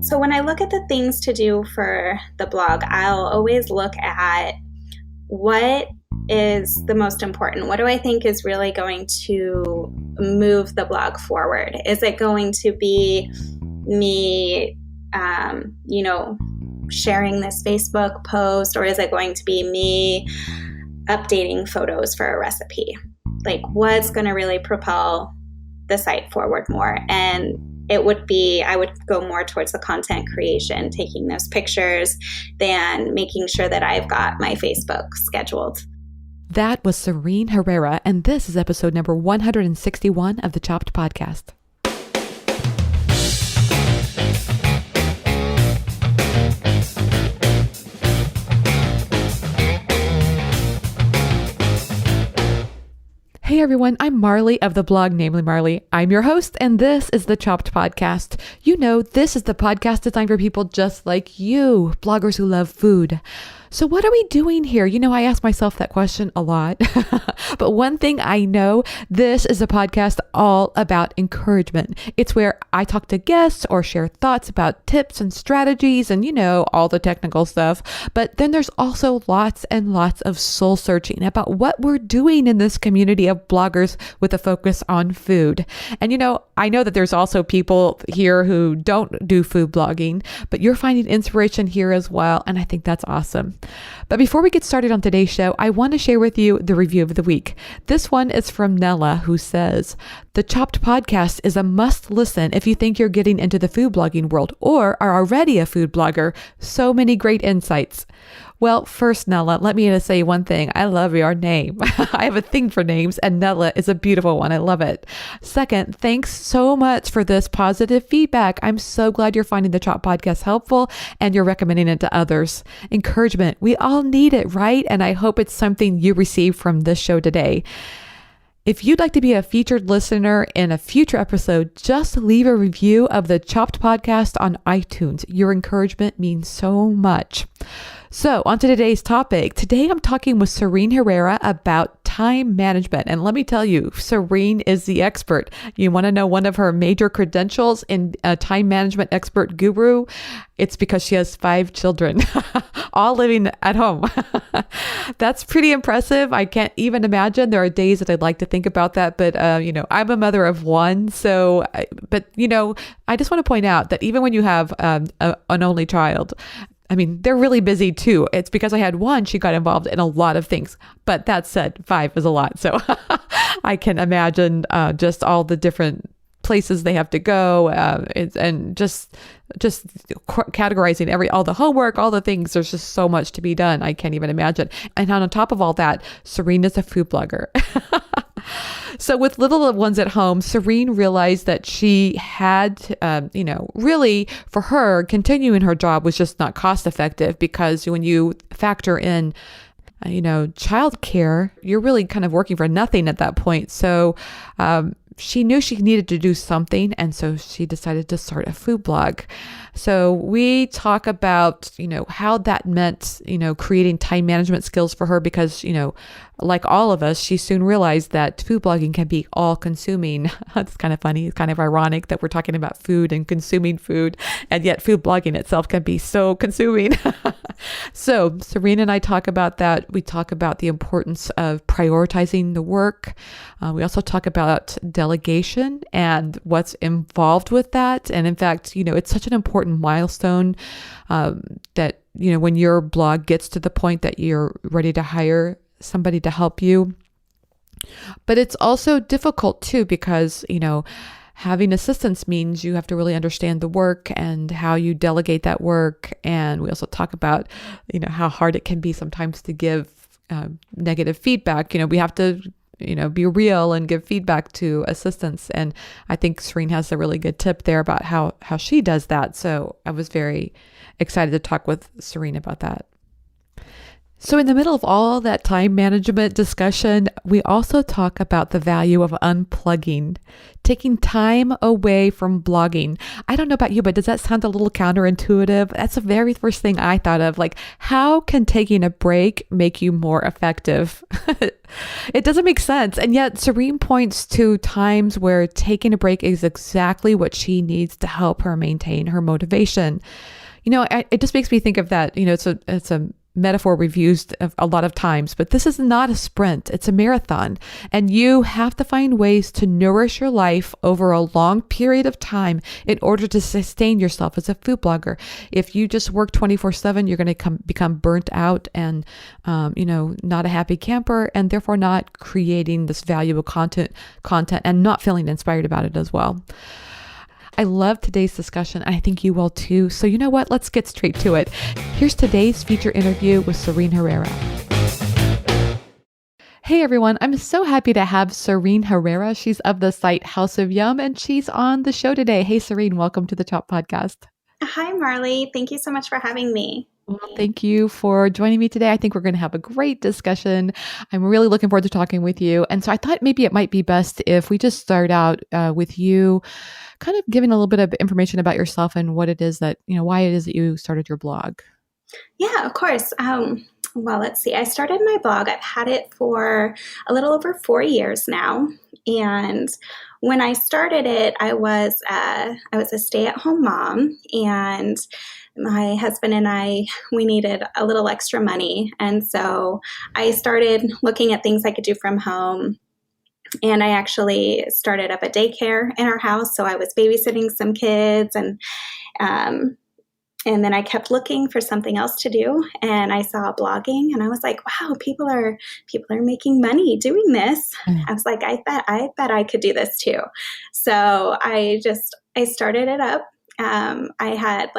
So when I look at the things to do for the blog, I'll always look at what is the most important. What do I think is really going to move the blog forward? Is it going to be me, sharing this Facebook post, or is it going to be me updating photos for a recipe? Like, what's going to really propel the site forward more? And I would go more towards the content creation, taking those pictures, than making sure that I've got my Facebook scheduled. That was Serene Herrera, and this is episode number 161 of the Chopped Podcast. Hey everyone, I'm Marley of the blog Namely Marley. I'm your host, and this is the Chopped Podcast. You know, this is the podcast designed for people just like you, bloggers who love food. So what are we doing here? You know, I ask myself that question a lot, but one thing I know, this is a podcast all about encouragement. It's where I talk to guests or share thoughts about tips and strategies and, all the technical stuff. But then there's also lots and lots of soul searching about what we're doing in this community of bloggers with a focus on food. And, I know that there's also people here who don't do food blogging, but you're finding inspiration here as well. And I think that's awesome. But before we get started on today's show, I want to share with you the review of the week. This one is from Nella, who says, "The Chopped Podcast is a must listen if you think you're getting into the food blogging world or are already a food blogger. So many great insights." Well, first, Nella, let me just say one thing. I love your name. I have a thing for names, and Nella is a beautiful one. I love it. Second, thanks so much for this positive feedback. I'm so glad you're finding the Chop Podcast helpful and you're recommending it to others. Encouragement. We all need it, right? And I hope it's something you receive from this show today. If you'd like to be a featured listener in a future episode, just leave a review of the Chopped Podcast on iTunes. Your encouragement means so much. So on to today's topic. Today I'm talking with Serene Herrera about time management. And let me tell you, Serene is the expert. You want to know one of her major credentials in a time management expert guru? It's because she has 5 children, all living at home. That's pretty impressive. I can't even imagine. There are days that I'd like to think about that, but I'm a mother of 1. So, I just want to point out that even when you have an only child, they're really busy too. It's because I had 1, she got involved in a lot of things. But that said, 5 is a lot. So I can imagine just all the different places they have to go and just categorizing all the homework, all the things. There's just so much to be done. I can't even imagine. And on top of all that, Serene is a food blogger. So with little ones at home, Serene realized that she had, really for her, continuing her job was just not cost effective, because when you factor in childcare, you're really kind of working for nothing at that point. So she knew she needed to do something, and so she decided to start a food blog. So we talk about, how that meant, creating time management skills for her, because, like all of us, she soon realized that food blogging can be all consuming. It's kind of funny. It's kind of ironic that we're talking about food and consuming food, and yet food blogging itself can be so consuming. So Serena and I talk about that. We talk about the importance of prioritizing the work. We also talk about delegation and what's involved with that. And in fact, it's such an important milestone that, when your blog gets to the point that you're ready to hire somebody to help you. But it's also difficult too, because, having assistance means you have to really understand the work and how you delegate that work. And we also talk about, how hard it can be sometimes to give negative feedback. We have to be real and give feedback to assistants. And I think Serene has a really good tip there about how she does that. So I was very excited to talk with Serene about that. So, in the middle of all that time management discussion, we also talk about the value of unplugging, taking time away from blogging. I don't know about you, but does that sound a little counterintuitive? That's the very first thing I thought of. Like, how can taking a break make you more effective? It doesn't make sense. And yet, Serene points to times where taking a break is exactly what she needs to help her maintain her motivation. It just makes me think of that. It's a metaphor we've used a lot of times, but this is not a sprint. It's a marathon. And you have to find ways to nourish your life over a long period of time in order to sustain yourself as a food blogger. If you just work 24/7, you're going to become burnt out and, not a happy camper, and therefore not creating this valuable content and not feeling inspired about it as well. I love today's discussion. I think you will too. So you know what? Let's get straight to it. Here's today's feature interview with Serene Herrera. Hey everyone, I'm so happy to have Serene Herrera. She's of the site House of Yum, and she's on the show today. Hey Serene, welcome to the Chop Podcast. Hi Marley, thank you so much for having me. Well, thank you for joining me today. I think we're going to have a great discussion. I'm really looking forward to talking with you. And so I thought maybe it might be best if we just start out with you kind of giving a little bit of information about yourself and what it is that, why it is that you started your blog. Yeah, of course. Well, let's see. I started my blog. I've had it for a little over 4 years now. And when I started it, I was a stay-at-home mom, and my husband and I, we needed a little extra money. And so I started looking at things I could do from home. And I actually started up a daycare in our house. So I was babysitting some kids, and then I kept looking for something else to do. And I saw blogging, and I was like, wow, people are making money doing this. I was like, I bet I could do this too. So I started it up. I had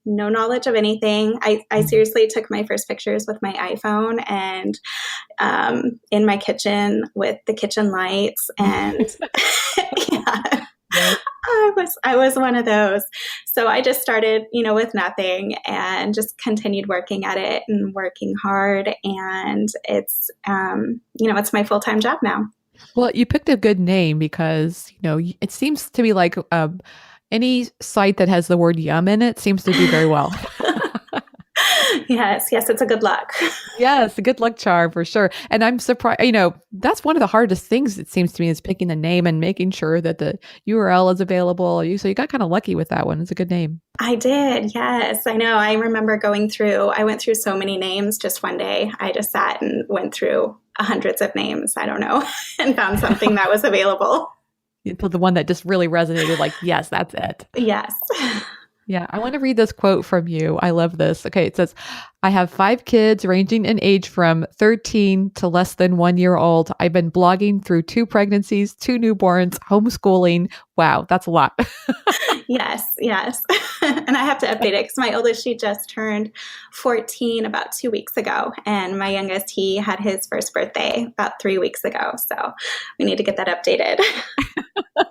no knowledge of anything. I seriously took my first pictures with my iPhone and in my kitchen with the kitchen lights, and yeah, I was one of those. So I just started, with nothing, and just continued working at it and working hard, and it's it's my full-time job now. Well, you picked a good name because it seems to be like any site that has the word yum in it seems to do very well. Yes, it's a good luck. Yes, a good luck charm for sure. And I'm surprised, that's one of the hardest things, it seems to me, is picking the name and making sure that the URL is available. So you got kind of lucky with that one. It's a good name. I did. Yes, I know. I remember I went through so many names just one day. I just sat and went through hundreds of names, I don't know, and found something that was available. Until the one that just really resonated, like, yes, that's it. Yes. Yeah, I want to read this quote from you. I love this. Okay, it says, I have 5 kids ranging in age from 13 to less than 1 year old. I've been blogging through 2 pregnancies, 2 newborns, homeschooling. Wow, that's a lot. Yes. And I have to update it because my oldest, she just turned 14 about 2 weeks ago. And my youngest, he had his first birthday about 3 weeks ago. So we need to get that updated.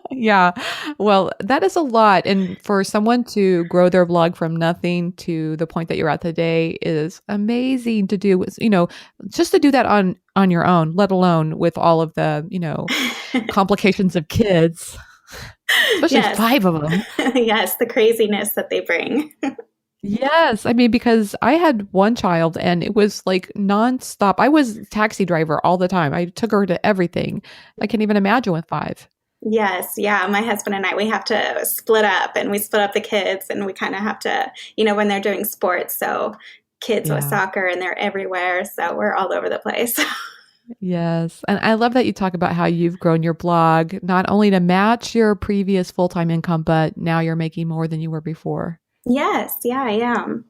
Yeah. Well, that is a lot. And for someone to grow their blog from nothing to the point that you're at today is amazing to do. Just to do that on your own, let alone with all of the, complications of kids, especially 5 of them. Yes. The craziness that they bring. Yes. I mean, because I had one child and it was like nonstop. I was a taxi driver all the time. I took her to everything. I can't even imagine with 5. Yes. Yeah. My husband and I, we have to split up, and we split up the kids, and we kind of have to, when they're doing sports. So kids with soccer, and they're everywhere. So we're all over the place. Yes. And I love that you talk about how you've grown your blog, not only to match your previous full-time income, but now you're making more than you were before. Yes. Yeah, I am.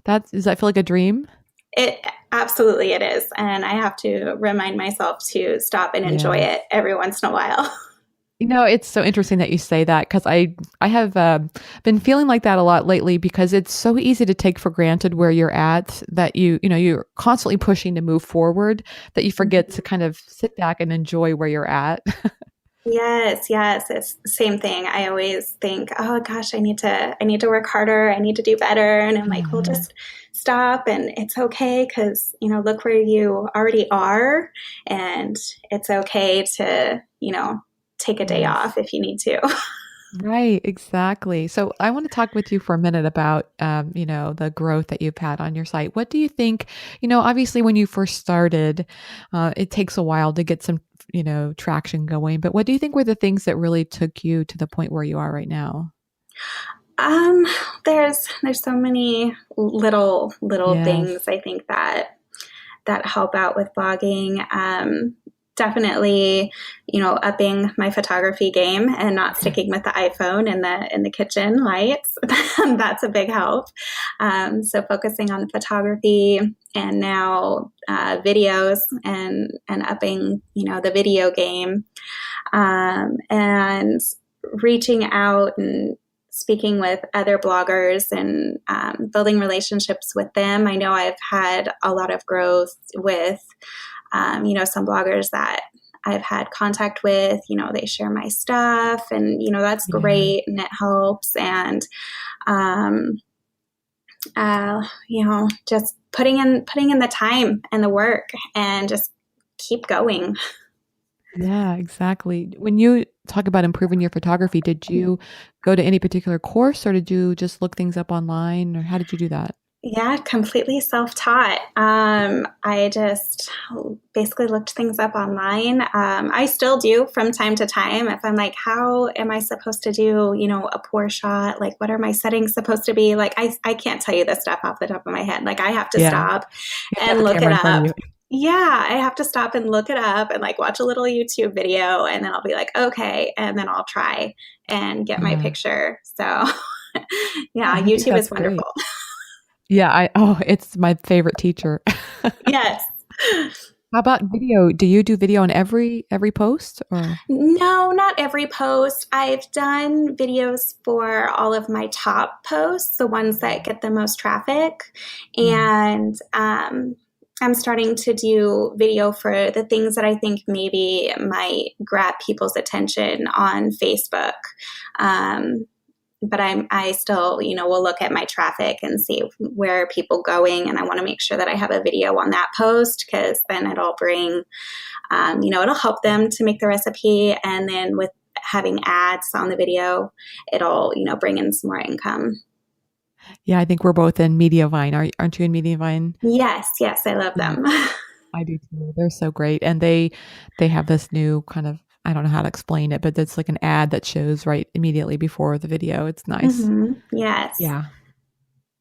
Does that feel like a dream? Absolutely it is. And I have to remind myself to stop and enjoy it every once in a while. It's so interesting that you say that, because I have been feeling like that a lot lately, because it's so easy to take for granted where you're at, that you're constantly pushing to move forward, that you forget to kind of sit back and enjoy where you're at. Yes, yes, it's the same thing. I always think, oh gosh, I need to work harder. I need to do better. And I'm like, well, Mhm. just stop and it's okay because, look where you already are and it's okay to, take a day Yes. off if you need to. Right, exactly. So I want to talk with you for a minute about, the growth that you've had on your site. What do you think, obviously when you first started, it takes a while to get some, traction going, but what do you think were the things that really took you to the point where you are right now? Um, there's so many little things Yes. I think that help out with blogging. Definitely, upping my photography game and not sticking with the iPhone in the kitchen lights. That's a big help. So focusing on the photography and now videos and upping, the video game, and reaching out and speaking with other bloggers and building relationships with them. I know I've had a lot of growth with, some bloggers that I've had contact with. They share my stuff, and that's Yeah. great, and it helps. And um, just putting in the time and the work, and just keep going. Yeah, exactly. When you talk about improving your photography, did you go to any particular course or did you just look things up online or how did you do that? Yeah, completely self-taught. I just basically looked things up online. I still do from time to time. If I'm like, how am I supposed to do, a pour shot? Like, what are my settings supposed to be? Like, I can't tell you this stuff off the top of my head. Like, I have to Yeah. stop You have to have and a look it camera in front of up. you. Yeah, I have to stop and look it up and like watch a little YouTube video, and then I'll be like, okay, and then I'll try and get my Yeah. picture. So, Yeah, yeah, I think YouTube that's is great. wonderful. Yeah, it's my favorite teacher. Yes. How about video? Do you do video on every post or? No, not every post. I've done videos for all of my top posts, the ones that get the most traffic. Yeah. And I'm starting to do video for the things that I think maybe might grab people's attention on Facebook. Um, but I still, will look at my traffic and see where are people going. And I want to make sure that I have a video on that post because then it'll bring it'll help them to make the recipe. And then with having ads on the video, it'll, bring in some more income. Yeah, I think we're both in Mediavine. Aren't you in Mediavine? Yes, yes, I love Yeah, them. I do too. They're so great. And they have this new kind of I don't know how to explain it, but it's like an ad that shows right immediately before the video. It's nice. Yes. Yeah.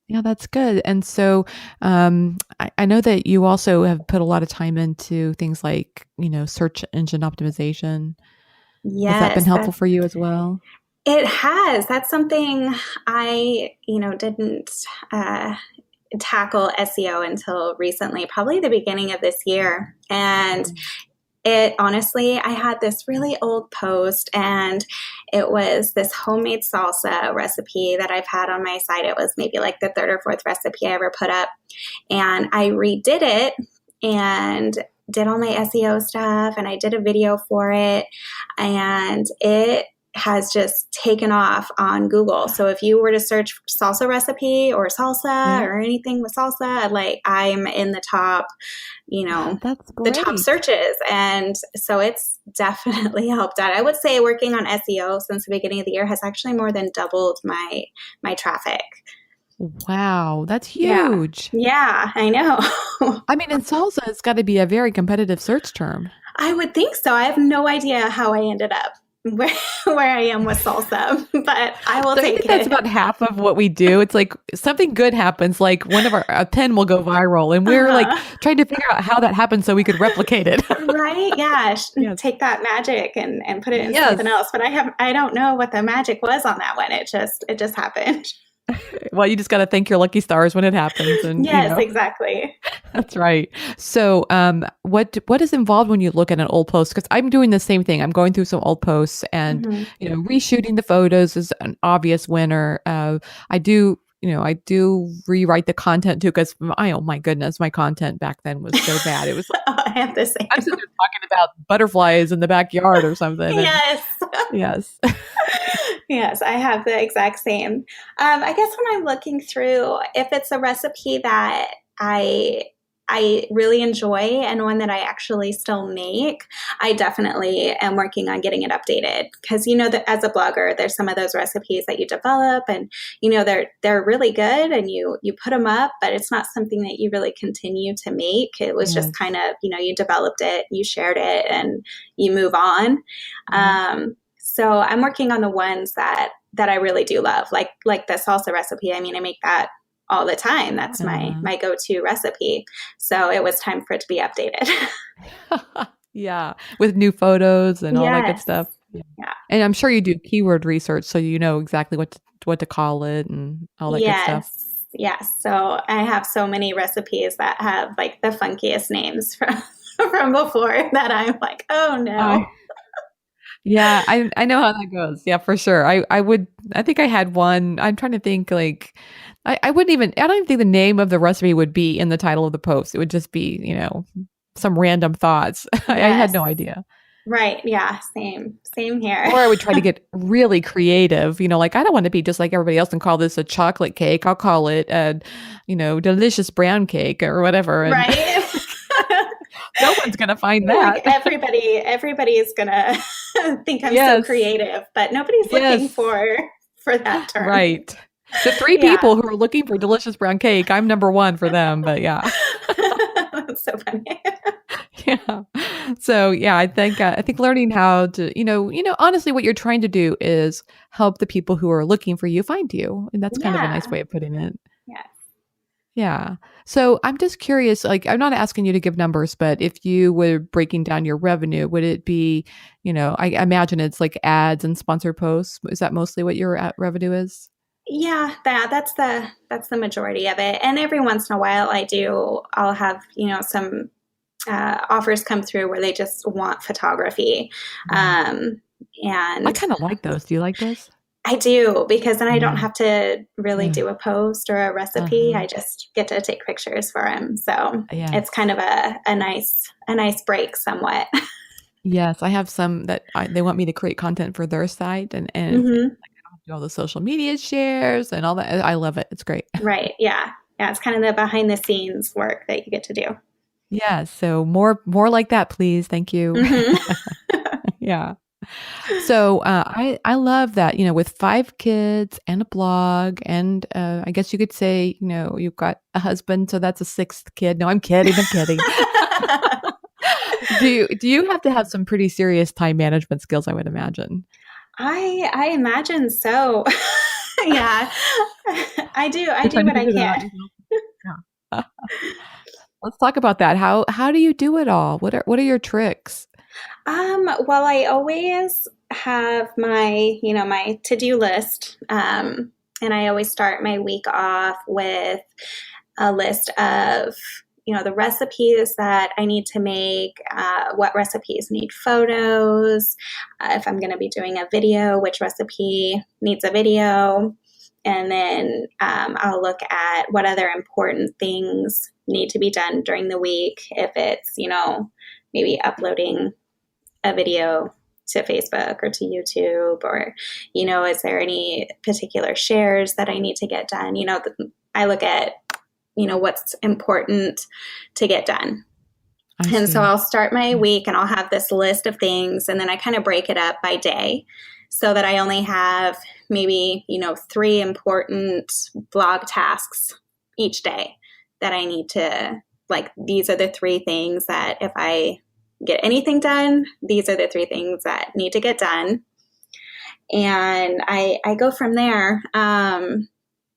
Yeah, that's good. And so I know that you also have put a lot of time into things like, search engine optimization. Has that been Yes, helpful that for you as well? it has. That's something I, didn't tackle SEO until recently, probably the beginning of this year. And it honestly, I had this really old post and it was this homemade salsa recipe that I've had on my site. It was maybe like the third or fourth recipe I ever put up. And I redid it and did all my SEO stuff and I did a video for it. And it has just taken off on Google. So if you were to search salsa recipe or salsa Yeah. or anything with salsa, like I'm in the top, That's the top great. searches. And so it's definitely helped out. I would say working on SEO since the beginning of the year has actually more than doubled my traffic. Wow, that's Yeah. huge. Yeah, I know. I mean, in salsa, it's got to be a very competitive search term. I would think so. I have no idea how I ended up where where I am with salsa, but I will So I take think that's it. about half of what we do. It's like something good happens, like one of our a pen will go viral, and we're like Uh-huh. trying to figure out how that happened so we could replicate it. Right? Yeah. Yes. Take that magic and put it in something Yes. else. But I don't know what the magic was on that one. It just happened. Well, you just got to thank your lucky stars when it happens, and Yes, exactly. that's right. So, what is involved when you look at an old post? Because I'm doing the same thing. I'm going through some old posts, and Hmm. reshooting the photos is an obvious winner. I do. I do rewrite the content too, because oh my goodness, my content back then was so bad. It was like, Oh, I have the same. I'm sitting there talking about butterflies in the backyard or something. Yes. Yes. Yes, I have the exact same. I guess when I'm looking through, if it's a recipe that I really enjoy and one that I actually still make, I definitely am working on getting it updated. Because that as a blogger, there's some of those recipes that you develop, and they're really good, and you put them up, but it's not something that you really continue to make. It was just kind of you developed it, you shared it, and you move on. So I'm working on the ones that I really do love, like the salsa recipe. I mean, I make that all the time. That's my go-to recipe. So it was time for it to be updated. Yeah. With new photos and all that good stuff. Yeah. And I'm sure you do keyword research, so you know exactly what to call it and all that good stuff. Yes. So I have so many recipes that have like the funkiest names from before that I'm like, oh no. Yeah, I know how that goes. Yeah, for sure. I think I had one. I'm trying to think like I don't even think the name of the recipe would be in the title of the post. It would just be, some random thoughts. Yes. I had no idea. Right. Yeah. Same here. Or I would try to get really creative, like I don't want to be just like everybody else and call this a chocolate cake. I'll call it a, delicious brown cake or whatever. And right. No one's going to find that. Like everybody is going to think I'm so creative, but nobody's looking for that term. Right. The three people who are looking for delicious brown cake, I'm number one for them, but yeah. That's so funny. Yeah. So yeah, I think learning how to, honestly, what you're trying to do is help the people who are looking for you find you. And that's kind of a nice way of putting it. Yeah. Yeah. So I'm just curious, like, I'm not asking you to give numbers, but if you were breaking down your revenue, would it be, I imagine it's like ads and sponsored posts. Is that mostly what your revenue is? Yeah, that's the majority of it. And every once in a while I'll have, some offers come through where they just want photography. And I kind of like those. Do you like those? I do, because then I don't have to really do a post or a recipe. I just get to take pictures for them. So it's kind of a nice break somewhat. Yes, I have some that they want me to create content for their site and like, do all the social media shares and all that. I love it. It's great. Right. Yeah. Yeah. It's kind of the behind the scenes work that you get to do. Yeah. So more like that, please. Thank you. Yeah. So I love that, with 5 kids and a blog, and I guess you could say, you've got a husband, so that's a 6th kid. No, I'm kidding. Do you have to have some pretty serious time management skills, I would imagine? I imagine so. Yeah, I do what I can. Yeah. Let's talk about that. How do you do it all? What are your tricks? Well, I always have my, my to-do list. And I always start my week off with a list of, the recipes that I need to make, what recipes need photos, if I'm going to be doing a video, which recipe needs a video. And then I'll look at what other important things need to be done during the week. If it's, maybe uploading a video to Facebook or to YouTube, or, is there any particular shares that I need to get done? I look at, what's important to get done. And so I'll start my week and I'll have this list of things, and then I kind of break it up by day so that I only have maybe, 3 important blog tasks each day that I need to, like, these are the 3 things that if I get anything done, these are the 3 things that need to get done. And I go from there.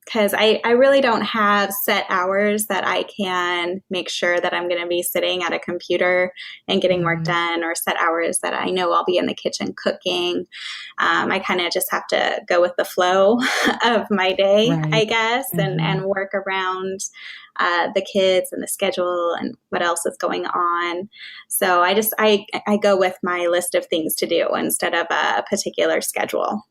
Because I really don't have set hours that I can make sure that I'm going to be sitting at a computer and getting work done, or set hours that I know I'll be in the kitchen cooking. I kind of just have to go with the flow of my day, I guess, and work around the kids and the schedule and what else is going on. So I go with my list of things to do instead of a particular schedule.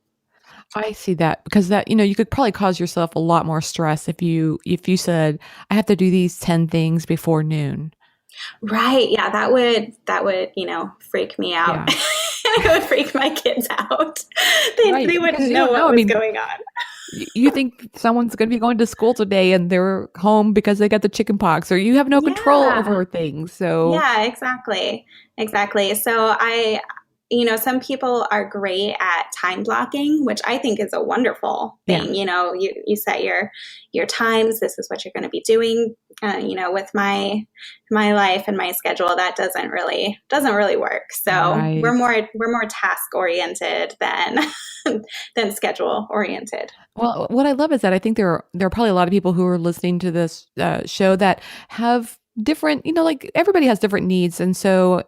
I see that because that, you could probably cause yourself a lot more stress if you said, I have to do these 10 things before noon. Right. Yeah, that would, freak me out. Yeah. It would freak my kids out. They Right. Because wouldn't you know don't know. what I was mean, going on. you think someone's going to be going to school today and they're home because they got the chicken pox, or you have no control Yeah. over things. So, Yeah, exactly. Exactly. So some people are great at time blocking, which I think is a wonderful yeah. thing. You set your times. This is what you're going to be doing. With my life and my schedule, that doesn't really work. So we're Right. more task oriented than than schedule oriented. Well, what I love is that I think there are probably a lot of people who are listening to this show that have different, like everybody has different needs, and so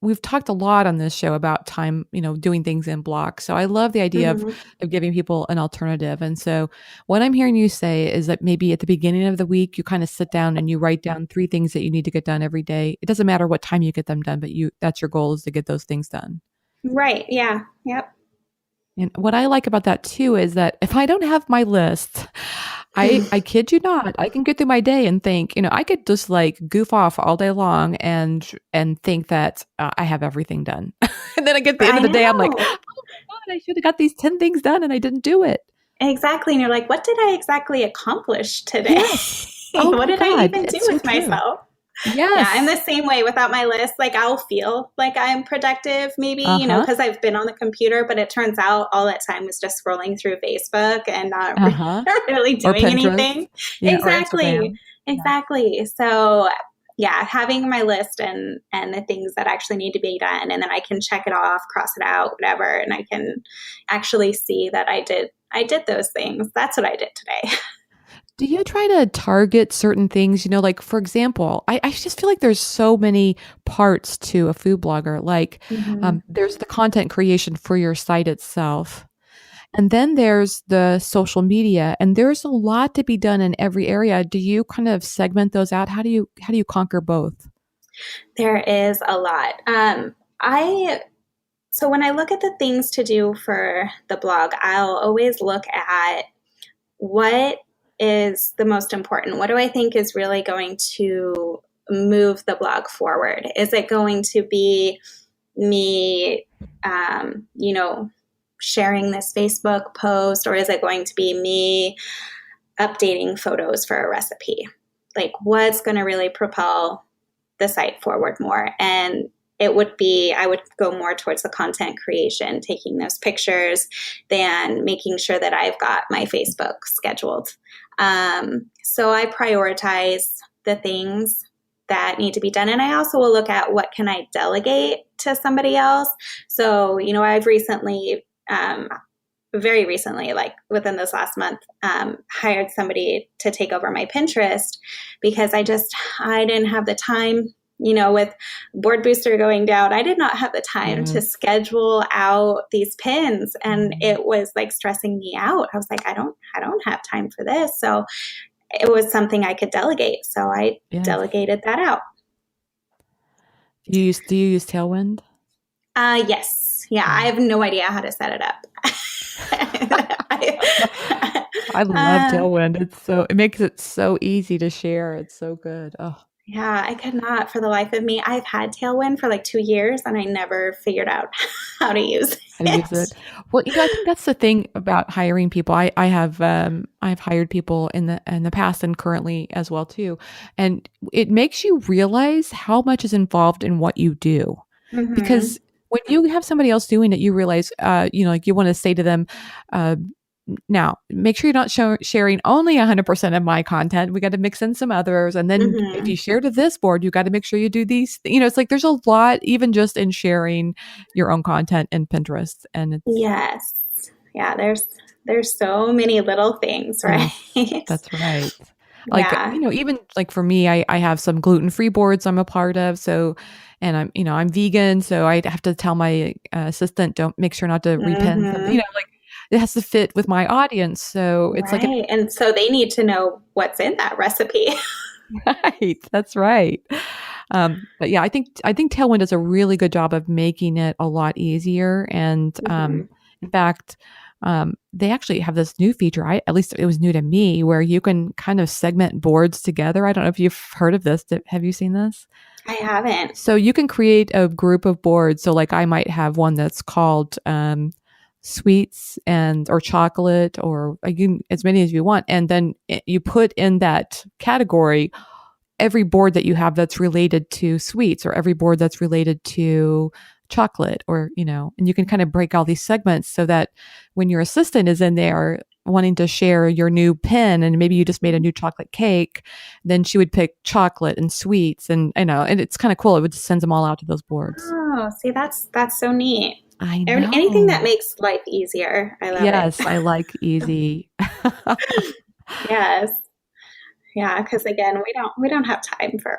we've talked a lot on this show about time, doing things in blocks. So I love the idea of Mhm. giving people an alternative. And so what I'm hearing you say is that maybe at the beginning of the week you kind of sit down and you write down 3 things that you need to get done every day. It doesn't matter what time you get them done, but that's your goal, is to get those things done. Right. Yeah. Yep. And what I like about that too is that if I don't have my list, I kid you not, I can get through my day and think, I could just like goof off all day long and think that I have everything done. And then I get to the end I of the day, I'm like, know. oh my God, I should have got these 10 things done and I didn't do it. Exactly. And you're like, what did I exactly accomplish today? Yes. Oh What my did I God. even do It's so with true. myself? Yeah, I'm Yes. the same way without my list. Like, I'll feel like I'm productive, maybe, Uh-huh. because I've been on the computer, but it turns out all that time was just scrolling through Facebook and not Uh-huh. really Or doing anything. Pinterest. Yeah. Or Exactly. Instagram. Yeah. Exactly. So, yeah, having my list and the things that actually need to be done, and then I can check it off, cross it out, whatever, and I can actually see that I did those things. That's what I did today. Do you try to target certain things? Like for example, I just feel like there's so many parts to a food blogger. Like Mhm. there's the content creation for your site itself. And then there's the social media, and there's a lot to be done in every area. Do you kind of segment those out? How do you conquer both? There is a lot. I So when I look at the things to do for the blog, I'll always look at what is the most important. What do I think is really going to move the blog forward? Is it going to be me, sharing this Facebook post, or is it going to be me updating photos for a recipe? Like, what's going to really propel the site forward more? And I would go more towards the content creation, taking those pictures, than making sure that I've got my Facebook scheduled. So I prioritize the things that need to be done. And I also will look at what can I delegate to somebody else. So, I've recently, very recently, like within this last month, hired somebody to take over my Pinterest because I didn't have the time. With Board Booster going down, I did not have the time to Yes. schedule out these pins, and it was like stressing me out. I was like, I don't have time for this. So it was something I could delegate. So I Yes. delegated that out. Do you use Tailwind? Yes. Yeah. I Yeah. have no idea how to set it up. I love uh, Tailwind. It makes it so easy to share. It's so good. Oh, yeah, I could not for the life of me. I've had Tailwind for like 2 years and I never figured out how to use how to use it. it. Well, I think that's the thing about hiring people. I've hired people in the past and currently as well too. And it makes you realize how much is involved in what you do. Hmm. Because when you have somebody else doing it, you realize, like you want to say to them, uh, now make sure you're not sharing only 100% of my content. We got to mix in some others. And then if Hmm. you share to this board, you got to make sure you do these. It's like there's a lot, even just in sharing your own content in Pinterest. And it's, Yes. Yeah, there's so many little things, right? yes, that's right. Like, Yeah. even like for me, I have some gluten-free boards I'm a part of. So, and I'm vegan. So I have to tell my assistant, don't make sure not to repin something, Hmm. like it has to fit with my audience. So it's like, Right. And so they need to know what's in that recipe. right. That's right. But yeah, I think Tailwind does a really good job of making it a lot easier. And Hmm. in fact, they actually have this new feature. At least it was new to me, where you can kind of segment boards together. I don't know if you've heard of this. Have you seen this? I haven't. So you can create a group of boards. So like I might have one that's called sweets and or chocolate or as many as you want. And then you put in that category every board that you have that's related to sweets or every board that's related to chocolate or, and you can kind of break all these segments so that when your assistant is in there wanting to share your new pen and maybe you just made a new chocolate cake, then she would pick chocolate and sweets and and it's kind of cool. It would just send them all out to those boards. Oh, see, that's so neat. I know. Anything that makes life easier. I love it. Yes, I like easy. Yes. Yeah, because again, we don't have time for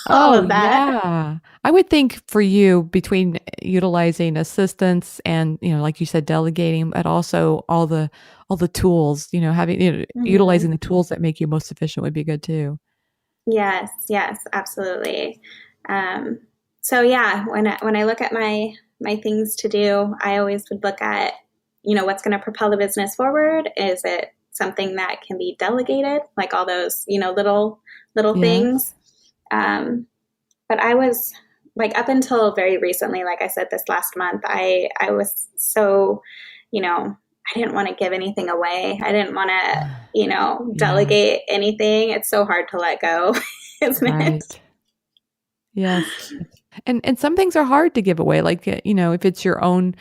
all of that. Yeah. I would think for you between utilizing assistants and, like you said, delegating, but also all the tools, having, utilizing the tools that make you most efficient would be good too. Yes, absolutely. So yeah, when I look at my things to do, I always would look at, what's going to propel the business forward. Is it something that can be delegated, like all those, little things. But I was like, up until very recently, like I said, this last month, I was so, I didn't want to give anything away. I didn't want to, delegate anything. It's so hard to let go, isn't it? Yes. And some things are hard to give away. Like, if it's your own,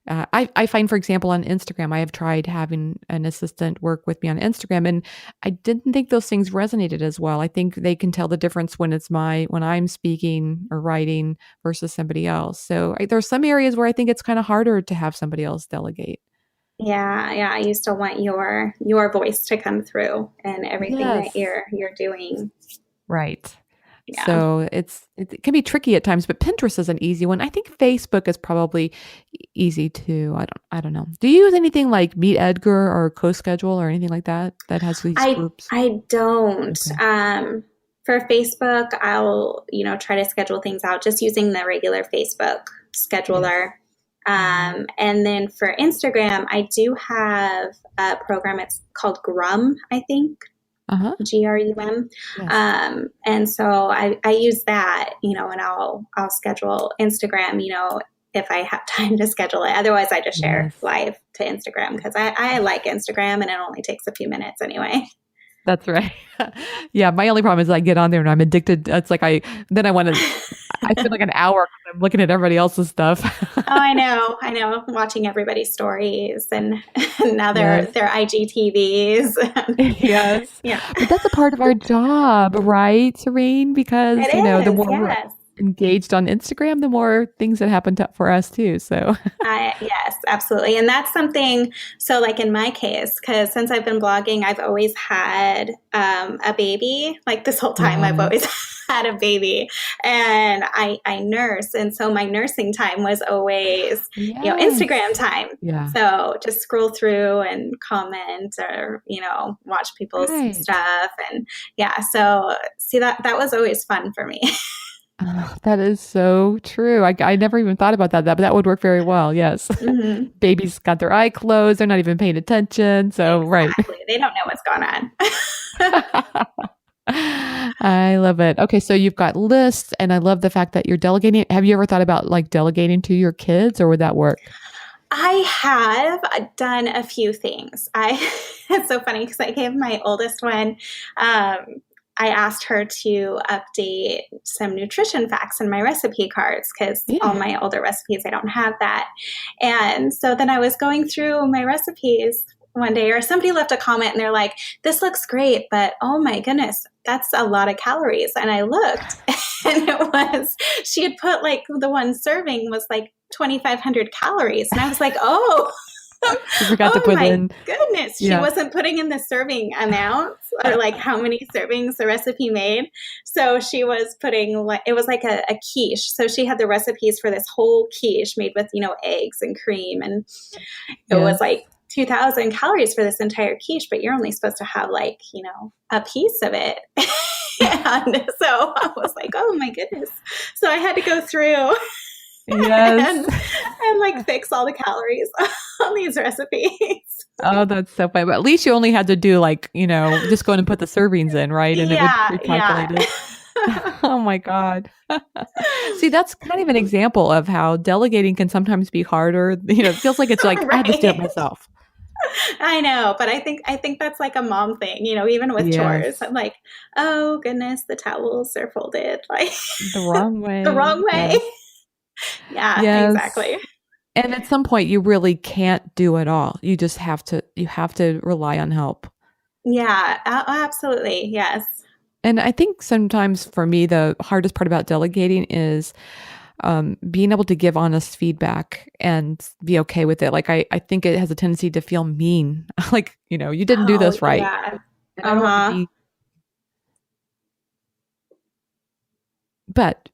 I find, for example, on Instagram, I have tried having an assistant work with me on Instagram, and I didn't think those things resonated as well. I think they can tell the difference when I'm speaking or writing versus somebody else. So there's some areas where I think it's kind of harder to have somebody else delegate. Yeah. You still want your voice to come through and everything that you're doing. Right. Yeah. So it can be tricky at times, but Pinterest is an easy one. I think Facebook is probably easy too. I don't know. Do you use anything like Meet Edgar or CoSchedule or anything like that has these groups? I don't. Okay. For Facebook, I'll try to schedule things out just using the regular Facebook scheduler. Yes. And then for Instagram, I do have a program. It's called Grum, I think. GRUM. Yes. And so I use that, and I'll schedule Instagram, if I have time to schedule it. Otherwise I just share live to Instagram because I like Instagram and it only takes a few minutes anyway. That's right. Yeah. My only problem is I get on there and I'm addicted. It's like I spend like an hour because I'm looking at everybody else's stuff. Oh, I know. Watching everybody's stories and now their IGTVs. Yes. Yeah. But that's a part of our job, right, Serene? Because, the more we're engaged on Instagram, the more things that happen for us too. So yes, absolutely. And that's something, so like in my case, because since I've been blogging, I've always had a baby. Like this whole time I've always had a baby and I nurse. And so my nursing time was always, Instagram time. Yeah. So just scroll through and comment or, watch people's stuff. And so see that was always fun for me. That is so true. I never even thought about that, but that would work very well. Yes. Mm-hmm. Babies got their eye closed. They're not even paying attention. So, exactly. Right. They don't know what's going on. I love it. Okay. So you've got lists and I love the fact that you're delegating. Have you ever thought about like delegating to your kids or would that work? I have done a few things. It's so funny because I gave my oldest one, I asked her to update some nutrition facts in my recipe cards because all my older recipes, I don't have that. And so then I was going through my recipes one day or somebody left a comment and they're like, this looks great, but oh my goodness, that's a lot of calories. And I looked and she had put like the one serving was like 2,500 calories. And I was like, oh. You forgot to put in. Goodness. She wasn't putting in the serving amount or like how many servings the recipe made. So she was putting it was like a quiche. So she had the recipes for this whole quiche made with, eggs and cream. And it was like 2,000 calories for this entire quiche, but you're only supposed to have like, a piece of it. And so I was like, oh my goodness. So I had to go through Yes. and like fix all the calories on these recipes. Oh, that's so funny. But at least you only had to do like, just go in and put the servings in, right? And it would Yeah, yeah. pre-calculate it. Oh my God. See, that's kind of an example of how delegating can sometimes be harder. It feels like it's like I had to do it Right. myself. I know, but I think that's like a mom thing, even with chores. Yes. I'm like, oh goodness, the towels are folded like The wrong the way. wrong way. Yes. Yeah, Yes. exactly. And at some point you really can't do it all. You have to rely on help. Yeah, absolutely. Yes. And I think sometimes for me, the hardest part about delegating is being able to give honest feedback and be okay with it. Like, I think it has a tendency to feel mean. Like, you didn't do Oh, this right. yeah. And I don't want to Uh-huh. be, but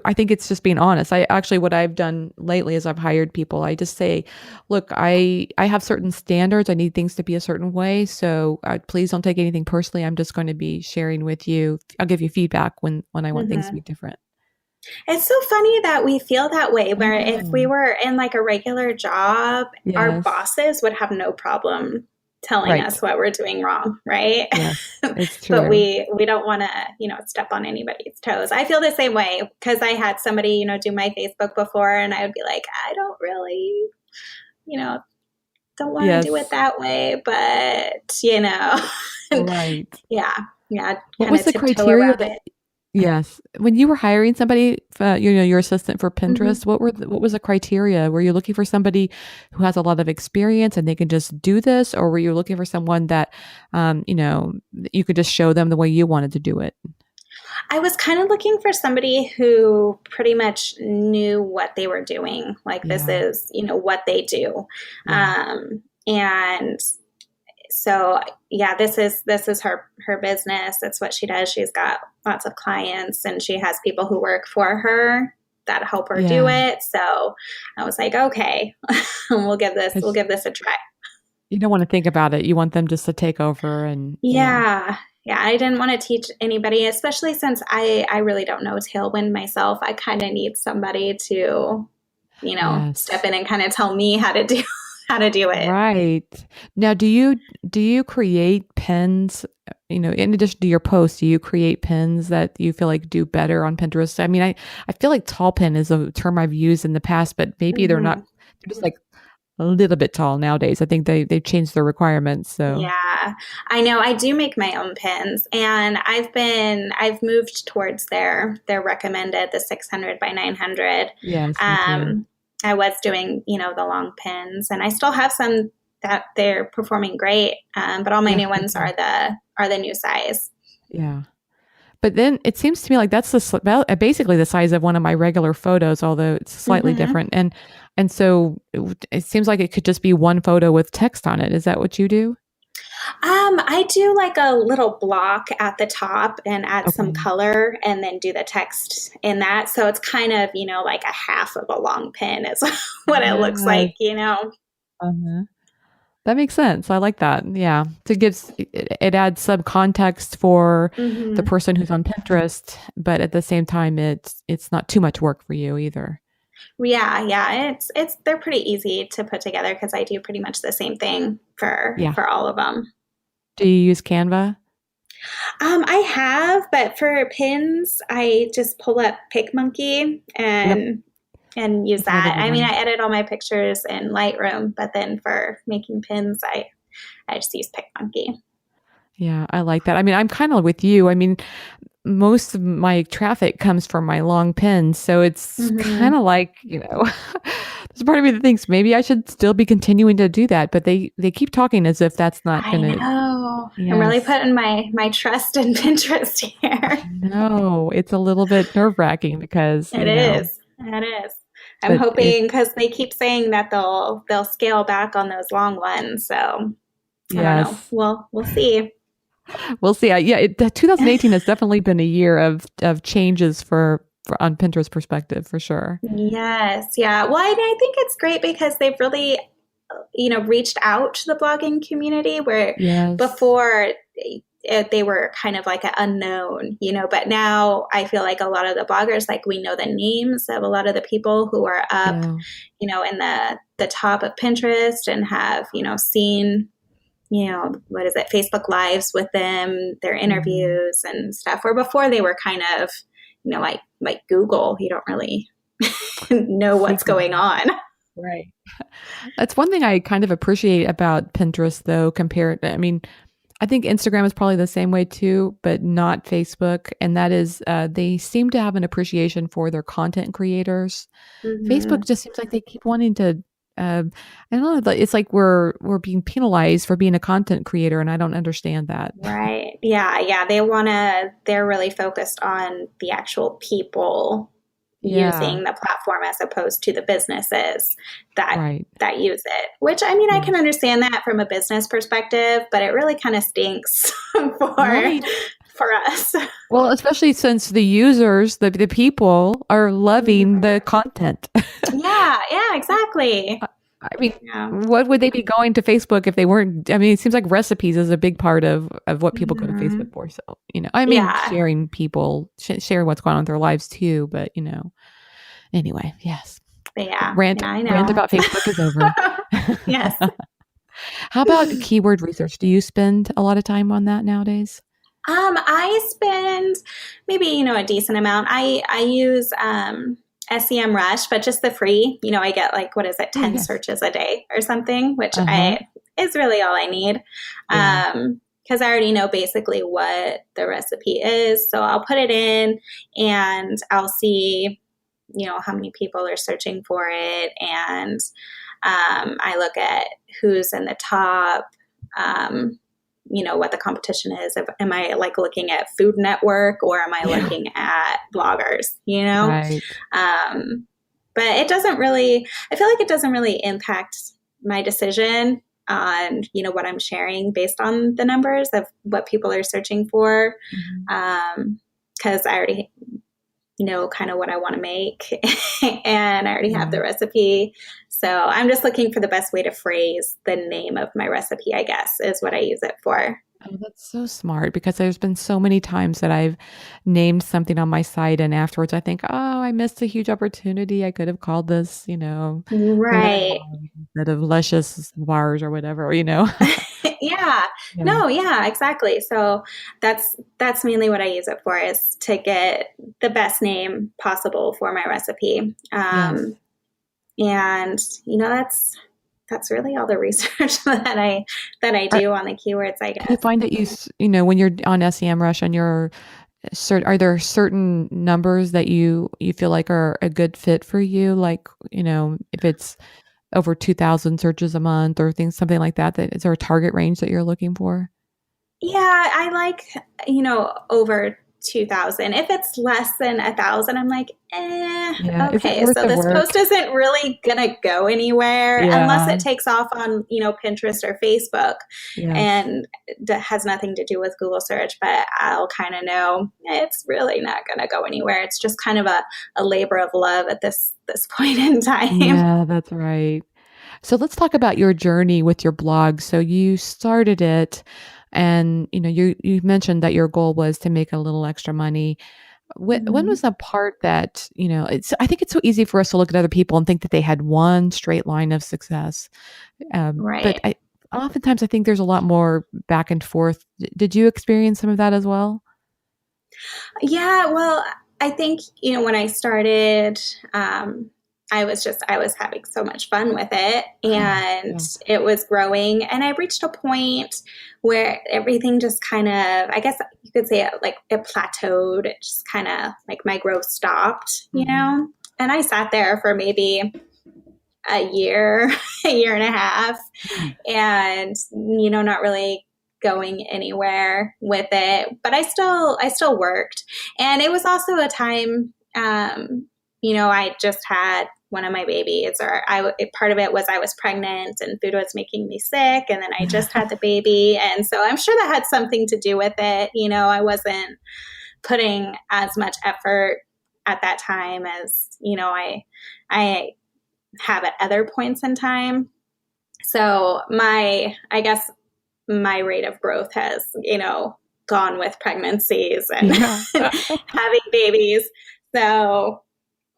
I think it's just being honest. What I've done lately is I've hired people. I just say, look, I have certain standards. I need things to be a certain way. So please don't take anything personally. I'm just going to be sharing with you. I'll give you feedback when I want things to be Hmm. different. It's so funny that we feel that way, I where if we know. were in like a regular job, our Yes. bosses would have no problem telling Right. us what we're doing wrong, right? Yes. It's But true. we don't want to, step on anybody's toes. I feel the same way because I had somebody, do my Facebook before, and I would be like, I don't really, you know, don't want to do it Yes. that way, but Right. yeah, yeah, What kind was of the tiptoe criteria around that it. yes, when you were hiring somebody, your assistant for Hmm. Pinterest, what was the criteria? Were you looking for somebody who has a lot of experience and they can just do this, or were you looking for someone that, you could just show them the way you wanted to do it? I was kind of looking for somebody who pretty much knew what they were doing. Like this Yeah, is, what they do. yeah, And so yeah, this is her business. That's what she does. She's got lots of clients and she has people who work for her that help her do yeah. it. So I was like, okay, we'll Because give this a try. you don't want to think about it. You want them just to take over, and yeah, Yeah. Yeah, I didn't want to teach anybody, especially since I really don't know Tailwind myself. I kind of need somebody to, step yes. in and kind of tell me how to do how to do it. Right. Now, do you create pins, in addition to your posts, do you create pins that you feel like do better on Pinterest? I mean, I feel like tall pin is a term I've used in the past, but maybe Hmm. they're just like a little bit tall nowadays. I think they've changed their requirements. So Yeah, I know. I do make my own pins, and I've moved towards their recommended the 600 by 900. yes, me too. Um, I was doing the long pins, and I still have some that they're performing great. But all my Yeah, new me ones too. are the new size. Yeah. But then it seems to me like that's basically the size of one of my regular photos, although it's slightly Hmm. different. And so it seems like it could just be one photo with text on it. Is that what you do? I do like a little block at the top and add some Okay. color and then do the text in that. So it's kind of, like a half of a long pin is what it looks Yes. like. Uh-huh. That makes sense. I like that. Yeah. It adds some context for the Hmm. person who's on Pinterest, but at the same time it's not too much work for you either. Yeah, yeah. They're pretty easy to put together because I do pretty much the same thing Yeah. for all of them. Do you use Canva? I have, but for pins, I just pull up PicMonkey Yep. and use That's another that. good I mean, one. I edit all my pictures in Lightroom, but then for making pins, I just use PicMonkey. Yeah, I like that. I mean, I'm kind of with you. I mean, most of my traffic comes from my long pins. So it's kind Hmm. of like, there's a part of me that thinks maybe I should still be continuing to do that, but they keep talking as if that's not I going to, know. I'm really yes, putting my trust in Pinterest I here. know it's a little bit nerve wracking because, It is. It is. I'm but it, hoping because they keep saying that they'll scale back on those long ones. So I don't know. yes, We'll see. we'll see. Yeah, 2018 has definitely been a year of changes for on Pinterest perspective for sure. Yes. Yeah. Well, I think it's great because they've really, reached out to the blogging community where Yes. before they were kind of like an unknown, but now I feel like a lot of the bloggers, like we know the names of a lot of the people who are up, Yeah. In the top of Pinterest and have, seen, what is it, Facebook Lives with them, their interviews and stuff, where before they were kind of, like Google, you don't really know what's going on. Right. That's one thing I kind of appreciate about Pinterest, though, I think Instagram is probably the same way too, but not Facebook. And that is, they seem to have an appreciation for their content creators. Mm-hmm. Facebook just seems like they keep wanting to, I don't know, it's like we're being penalized for being a content creator, and I don't understand that. Right. Yeah. Yeah. They're really focused on the actual people Yeah. using the platform as opposed to the businesses Right. that use it, which I Yes. can understand that from a business perspective, but it really kind of stinks Right. for us. Well, especially since the users, the people are loving the content. Yeah, yeah, exactly. I mean, Yeah. what would they be going to Facebook if they weren't? I mean, it seems like recipes is a big part of what people go to Mhm. Facebook for. So, Yeah. sharing sharing what's going on in their lives too. But, anyway, yes. But yeah, Rant, yeah, I rant know. about Facebook is over. Yes. How about keyword research? Do you spend a lot of time on that nowadays? I spend maybe, a decent amount. I use SEM Rush, but just the free, I get like, what is it, Oh, 10 yes. searches a day or something, which Uh-huh. is really all I need. Yeah. Because I already know basically what the recipe is. So I'll put it in and I'll see, how many people are searching for it. And I look at who's in the top, what the competition is. Am I like looking at Food Network or am I Yeah. looking at bloggers? Right. But it doesn't really, I feel like it doesn't really impact my decision on, what I'm sharing based on the numbers of what people are searching for. Mhm. Because I already know kind of what I want to make and I already have Yeah. the recipe. So I'm just looking for the best way to phrase the name of my recipe, I guess, is what I use it for. Oh, that's so smart because there's been so many times that I've named something on my site and afterwards I think, oh, I missed a huge opportunity. I could have called this, granola Right. bars instead of luscious bars or whatever, Yeah. Yeah. No, yeah, exactly. So that's mainly what I use it for, is to get the best name possible for my recipe. Yes. And that's really all the research that I Are, do on the keywords, I do you guess. find that when you're on SEM Rush and are there certain numbers that you feel like are a good fit for you? Like, if it's over 2,000 searches a month or something like that, is there a target range that you're looking for? Yeah, I like, over 2,000. If it's less than 1,000, I'm like, Yeah. Is it okay. worth So the this post work? isn't really gonna go anywhere unless Yeah. it takes off on, Pinterest or Facebook, Yes. and that has nothing to do with Google search. But I'll kind of know it's really not gonna go anywhere. It's just kind of a labor of love at this point in time. Yeah, that's right. So let's talk about your journey with your blog. So you started it and you mentioned that your goal was to make a little extra money. When was Mhm. the part that, I think it's so easy for us to look at other people and think that they had one straight line of success. But Right. oftentimes I think there's a lot more back and forth. Did you experience some of that as well? Yeah, well, I think, when I started, I was having so much fun with it and Yeah. it was growing. And I reached a point where everything just kind of, I guess you could say it plateaued. It just kind of like my growth stopped. Mhm. And I sat there for maybe a year, a year and a half, and not really going anywhere with it, but I still worked. And it was also a time, I just had one of my babies, or part of it was I was pregnant and food was making me sick, and then I just had the baby, and so I'm sure that had something to do with it. I wasn't putting as much effort at that time as I have at other points in time. So I guess my rate of growth has, gone with pregnancies and Yeah. having babies. So,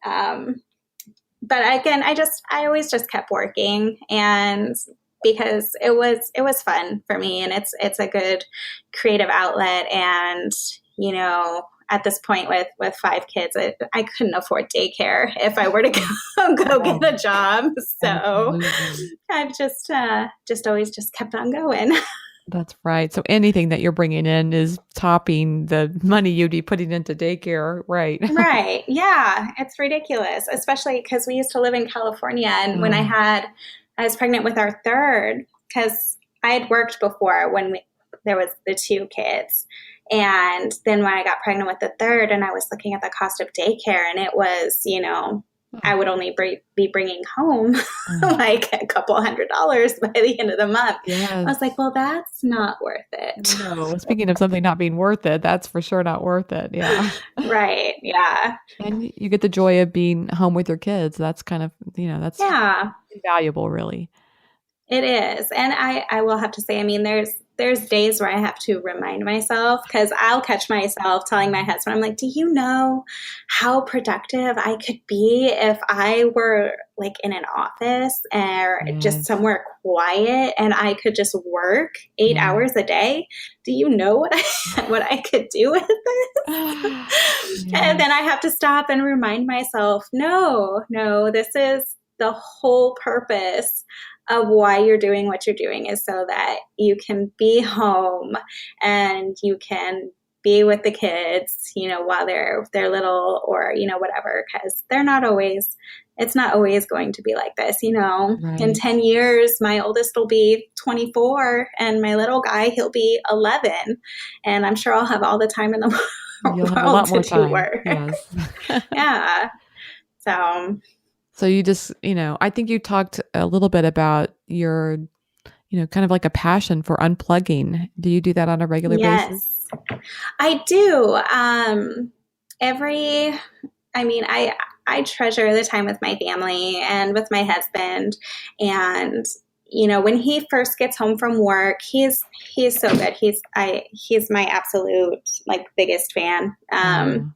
but again, I always just kept working, and because it was fun for me, and it's a good creative outlet. And, you know, at this point with 5 kids, I couldn't afford daycare if I were to go get a job. So Absolutely. I've just always just kept on going. That's right. So anything that you're bringing in is topping the money you'd be putting into daycare, right? Right. Yeah. It's ridiculous, especially because we used to live in California. And when Oh, I was pregnant with our third, because I had worked before when there was the 2 kids. And then when I got pregnant with the third, and I was looking at the cost of daycare, and it was, you know, I would only be bringing home oh, like a couple $100 by the end of the month. I was yes. like, well, that's not worth it. No, speaking of something not being worth it, that's for sure not worth it. Yeah. Right. Yeah. And you get the joy of being home with your kids. That's kind of, that's Yeah. invaluable, really. It is. And I will have to say, I mean, there's days where I have to remind myself, because I'll catch myself telling my husband, I'm like, do you know how productive I could be if I were like in an office or just Yes. somewhere quiet and I could just work 8 Yeah. hours a day? Do you know what what I could do with this? And Yeah. then I have to stop and remind myself, no, this is the whole purpose of why you're doing what you're doing, is so that you can be home and you can be with the kids, you know, while they're little, or, you know, whatever, because it's not always going to be like this, you know. In Right. 10 years, my oldest will be 24 and my little guy, he'll be 11, and I'm sure I'll have all the time in the You'll have a world lot to more do time. work. Yes. Yeah. So, So you just, I think you talked a little bit about your, kind of like a passion for unplugging. Do you do that on a regular basis? yes, I do. Every, I mean, I treasure the time with my family and with my husband. And, you know, when he first gets home from work, he's so good. He's my absolute like biggest fan. Oh,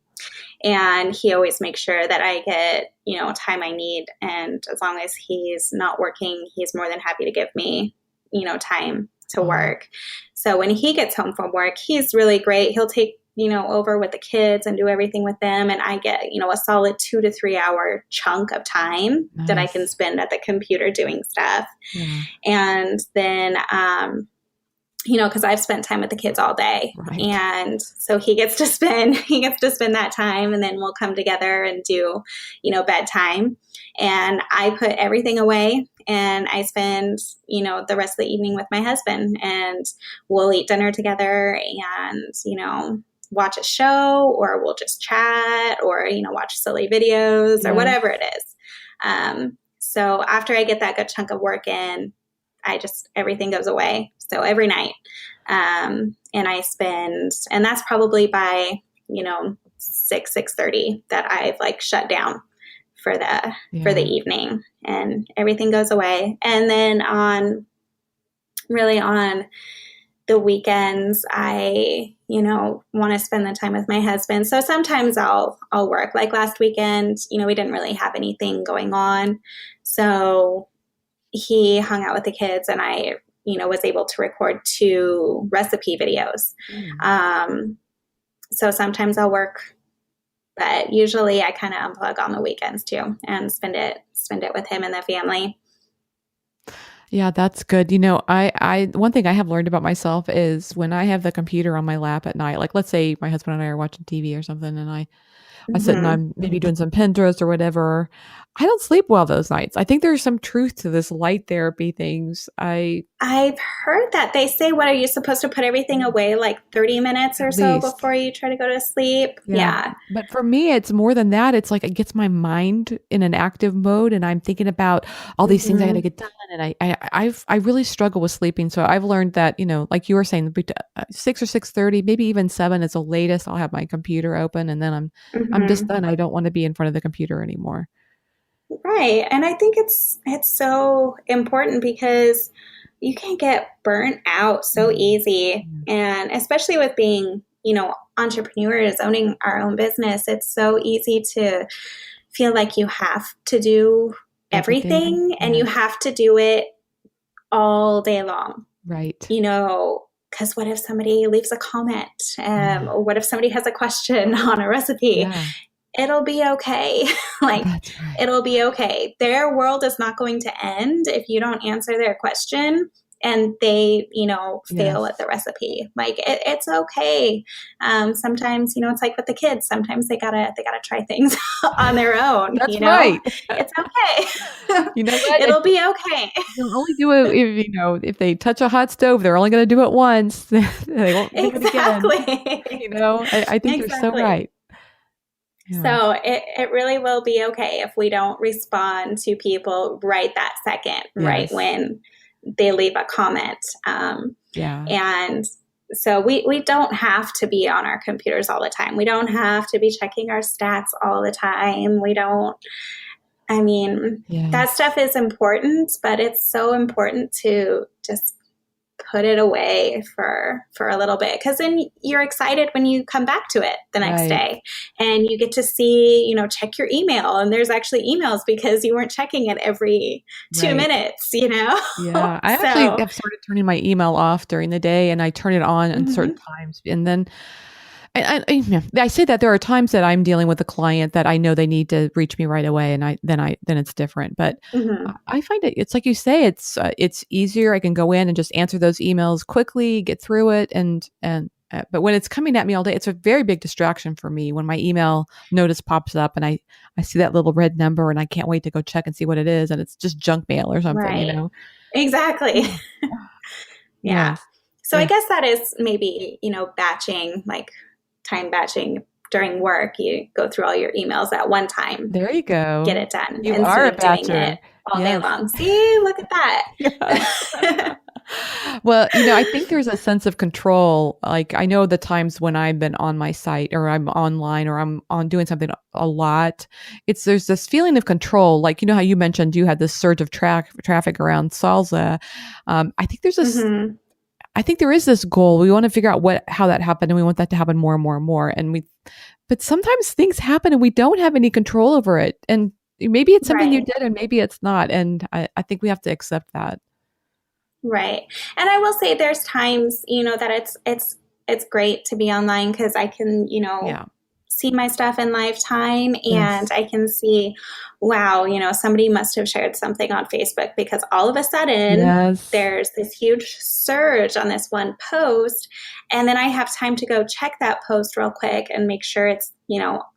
And he always makes sure that I get, you know, time I need. And as long as he's not working, he's more than happy to give me, you know, time to oh, work. So when he gets home from work, he's really great. He'll take, you know, over with the kids and do everything with them. And I get, you know, a solid 2 to 3 hour chunk of time that I can nice. spend at the computer doing stuff. Yeah, And then, you know, because I've spent time with the kids all day, right. and so he gets to spend that time, and then we'll come together and do, you know, bedtime, and I put everything away, and I spend, you know, the rest of the evening with my husband, and we'll eat dinner together, and, you know, watch a show, or we'll just chat, or, you know, watch silly videos or Yes. whatever it is. So after I get that good chunk of work in, everything goes away. So every night. And and that's probably by, you know, 6:30 that I've like shut down for the Yeah. evening, and everything goes away. And then on the weekends, I, you know, want to spend the time with my husband. So sometimes I'll work. Like last weekend, you know, we didn't really have anything going on. So he hung out with the kids, and I, you know, was able to record 2 recipe videos. Mm. So sometimes I'll work, but usually I kind of unplug on the weekends too and spend it with him and the family. Yeah, that's good. One thing I have learned about myself is when I have the computer on my lap at night, like let's say my husband and I are watching TV or something, and I sit and Mm-hmm. I'm maybe doing some Pinterest or whatever. I don't sleep well those nights. I think there's some truth to this light therapy things. I've heard that they say, what are you supposed to put everything away like 30 minutes or At so least. before you try to go to sleep? Yeah. Yeah. But for me, it's more than that. It's like it gets my mind in an active mode and I'm thinking about all these things I got to Mm-hmm. get done. And I really struggle with sleeping. So I've learned that, like you were saying, 6 or 6:30, maybe even 7 is the latest. I'll have my computer open and then I'm just Mm-hmm. done. I don't want to be in front of the computer anymore. Right. And I think it's so important because you can get burnt out so easy. And especially with being, entrepreneurs, owning our own business, it's so easy to feel like you have to do everything and you have to do it all day long. Right. Because what if somebody leaves a comment? Or what if somebody has a question on a recipe? Yeah. It'll be okay. It'll be okay. Their world is not going to end if you don't answer their question and they, fail at the recipe. It's okay. Sometimes, it's like with the kids. Sometimes they gotta try things on their own. That's right. It's okay. You know what? It'll be okay. You'll only do it if they touch a hot stove. They're only going to do it once. They won't do it again. I think you're so right. Yeah. So it really will be okay if we don't respond to people right that second, right when they leave a comment. And so we don't have to be on our computers all the time. We don't have to be checking our stats all the time. That stuff is important, but it's so important to just put it away for a little bit, because then you're excited when you come back to it the next day and you get to see, check your email, and there's actually emails because you weren't checking it every 2 minutes, Yeah. I actually have started turning my email off during the day, and I turn it on at certain times. And then I say that there are times that I'm dealing with a client that I know they need to reach me right away, and then it's different. But I find it's like you say, it's easier. I can go in and just answer those emails quickly, get through it, but when it's coming at me all day, it's a very big distraction for me when my email notice pops up and I see that little red number and I can't wait to go check and see what it is, and it's just junk mail or something. Exactly. Yeah. So I guess that is maybe batching, time batching during work. You go through all your emails at one time. There you go. Get it done. You are a batcher. Doing it all day long. See, look at that. Well, I think there's a sense of control. I know the times when I've been on my site or I'm online or I'm on doing something a lot, there's this feeling of control. How you mentioned you had this surge of traffic around salsa. I think there's this I think there is this goal. We want to figure out how that happened, and we want that to happen more and more and more. But sometimes things happen and we don't have any control over it. And maybe it's something you did and maybe it's not. And I think we have to accept that. Right. And I will say there's times, that it's great to be online because I can, see my stuff in live time and I can see, wow, somebody must have shared something on Facebook, because all of a sudden there's this huge surge on this one post. And then I have time to go check that post real quick and make sure it's,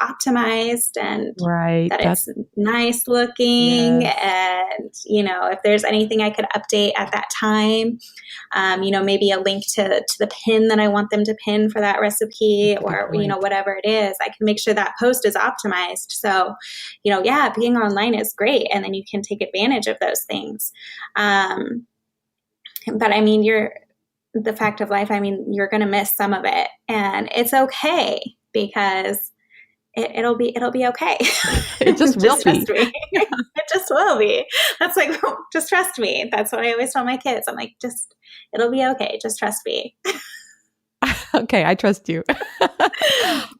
optimized and that it's nice looking. And, if there's anything I could update at that time, maybe a link to the pin that I want them to pin for that recipe or, whatever it is, I can make sure that post is optimized. So, being online is great. And then you can take advantage of those things. But the fact of life, you're going to miss some of it, and it's okay, because it'll be okay. It just will be. Trust me. It just will be. That's just trust me. That's what I always tell my kids. I'm like, it'll be okay. Just trust me. Okay, I trust you.